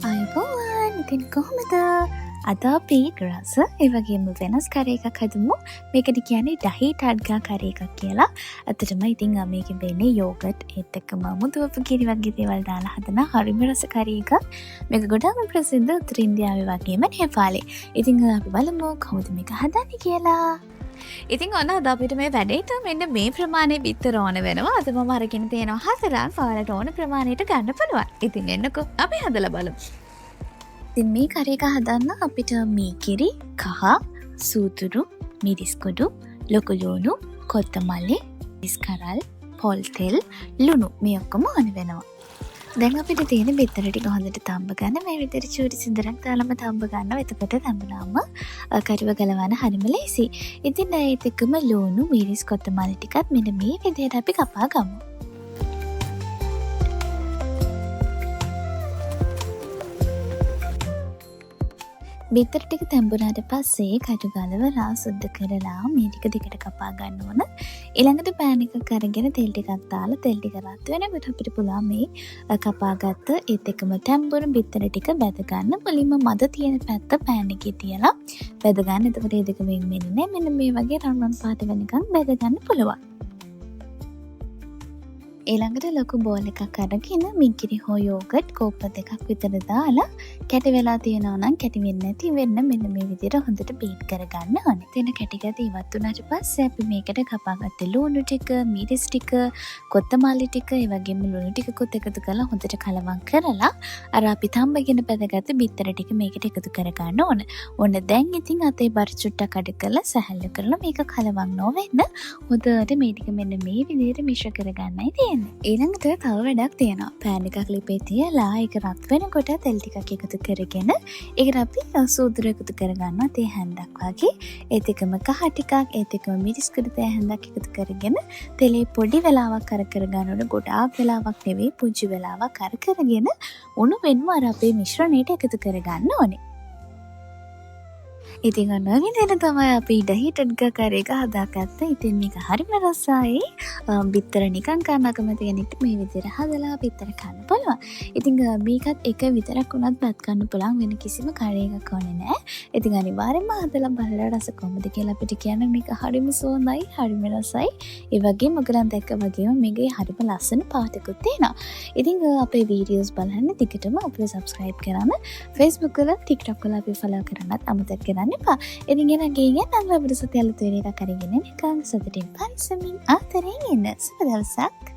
අයිබෝවන් ඉතින් කොහොමද අද අපි රස ඒවගේම වෙනස් කරේ එකක් හදමු මේකට කියන්නේ දහි ටඩ්ගා කරේ එකක් කියලා ඇත්තටම ඉතින් මේකෙන් වෙන්නේ යෝගට් ඒත් එක්කම මුදුවපු කිරි වගේ දේවල් දාලා හදන හරිම රස කරේ එකක් මේක ගොඩාක් ප්‍රසිද්ධ උතුරු ඉන්දියාවේ වගේම නේපාලේ ඉතින් අපි බලමු කොහොමද මේක හදන්නේ කියලා ඉතින් ඔන්න අද අපිට මේ වැඩේට මෙන්න මේ ප්‍රමාණය බිත්තර ඕන වෙනවා අද මම අරගෙන තියෙනවා 4 පාරට ඕන ප්‍රමාණයට ගන්න පුළුවන් ඉතින් එන්නකෝ අපි හදලා බලමු ඉතින් මේ කරේ එක හදන්න අපිට මී කිරි, කහ, සූදුරු, මිරිස් කුඩු, ලොකු ලුණු, කොත්තමල්ලි, මිරිස් කරල්, පොල් තෙල්, ලුණු මේ ඔක්කොම ඕන වෙනවා. දැන් අපිට තියෙන බිත්තර ටික හොඳට තම්බ ගන්න මේ විදිහට චූටි සිඳරක් දාලම තම්බ ගන්නවා. එතකොට තම්බලාම කරිව ගලවන්න හරිම ලේසි. ඉතින් ඒත් එක්කම ලුණු, මිරිස්, කොත්තමල්ලි ටිකත් මෙන්න මේ විදිහට අපි කපා ගමු. බිත්තර ටික තැඹුණාට පස්සේ කටු ගලවලා සුද්ධ කරලා මේ ටික දෙකට කපා ගන්න ඕන. ඊළඟට පෑන් එකක් අරගෙන තෙල් ටිකක් දාලා තෙල් ටික රත් වෙනකොට අපිට පුළුවන් මේ කපාගත්ත ඒත් එකම තැඹුණු බිත්තර ටික බැද ගන්න. මුලින්ම මද තියෙන පැත්ත පෑන් එකේ තියලා බැද ගන්න. එතකොට මේ දෙක වෙන් වෙන්නේ මෙන්න මේ වගේ රන්වන් පාට වෙනකන් බැද ගන්න පුළුවන්. ඊළඟට ලොකු බෝල් එකක් අරගෙන මිගිරි හෝ යෝගට් කෝප්ප දෙකක් විතර දාලා කැටි වෙලා තියෙනවා නම් කැටි වෙන්නේ නැති වෙන්න මෙන්න මේ විදිහට හොඳට බීට් කරගන්න ඕනේ. එතන කැටි ගැට ඉවත් වුණාට පස්සේ අපි මේකට කපාගත්ත ලුණු ටික, මිරිස් ටික, කොත්තමල්ලි ටික, ඒ වගේම ලුණු ටිකකුත් එකතු කරලා හොඳට කලවම් කරලා අර අපි තම්බගෙන බැදගත්ත බිත්තර ටික මේකට එකතු කරගන්න ඕන. ඔන්න දැන් ඉතින් අතේ බර චුට්ටක් අඩ කරලා සැහැල්ලු කරලා මේක කලවම් නොවෙන්න හොඳට මේ ටික මෙන්න මේ විදිහට මිශ්‍ර කරගන්නයි තියෙන්නේ. ඊළඟට තව වැඩක් තියෙනවා. පෑන් එකක් ලිපේ තියලා ඒක රත් වෙනකොට තෙල් ටිකක් එකතු කරගෙන ඒකට අපි සූදුරු එකතු කරගන්නවා තේ හැන්දක් වගේ. ඒත් එකම කහ ටිකක් ඒත් එකම මිරිස් කුඩු තේ හැන්දක් එකතු කරගෙන තෙලේ පොඩි වෙලාවක් කර කරගන්නකොට ගොඩාක් වෙලාවක් නෙවෙයි පුංචි වෙලාවක් කර කරගෙන උණු වෙන්ම අර අපේ මිශ්‍රණයට එකතු කරගන්න ඕනේ. ඉතින් ඔන්න විදිහට තමයි අපි දහි ටඩ්ගා කරේ එක හදාගත්තේ. ඉතින් මේක හරිම රසයි. බිත්තර නිකන් කන්න කැමති කෙනෙක් මේ විදිහට හදලා බිත්තර කන්න පුළුවන්. ඉතින් මේකත් එක විතරක් වුණත් බත් කන්න පුළුවන් වෙන කිසිම කරේ එකක් ඕනේ නැහැ. ඉතින් අනිවාර්යෙන්ම හදලා බලලා රස කොහොමද කියලා අපිට කියන්න මේක හරිම සුවඳයි, හරිම රසයි. ඒ වගේම ඔයගලන් දැක්ක වගේම මේකේ හරිම ලස්සන පාටකුත් තියෙනවා. ඉතින් අපේ වීඩියෝස් බලන්න දිගටම අපිට subscribe කරන්න. Facebook වල TikTok වල අපි follow කරන්නත් අමතක කරන්න එපා. ඉතින් එනගේ නම් අපිට සතිය අලුත් වෙන එකක් අරගෙන නිකන් සතුටින් පරිස්සමින් ආතරෙන් ඉන්න. සුබ දවසක්.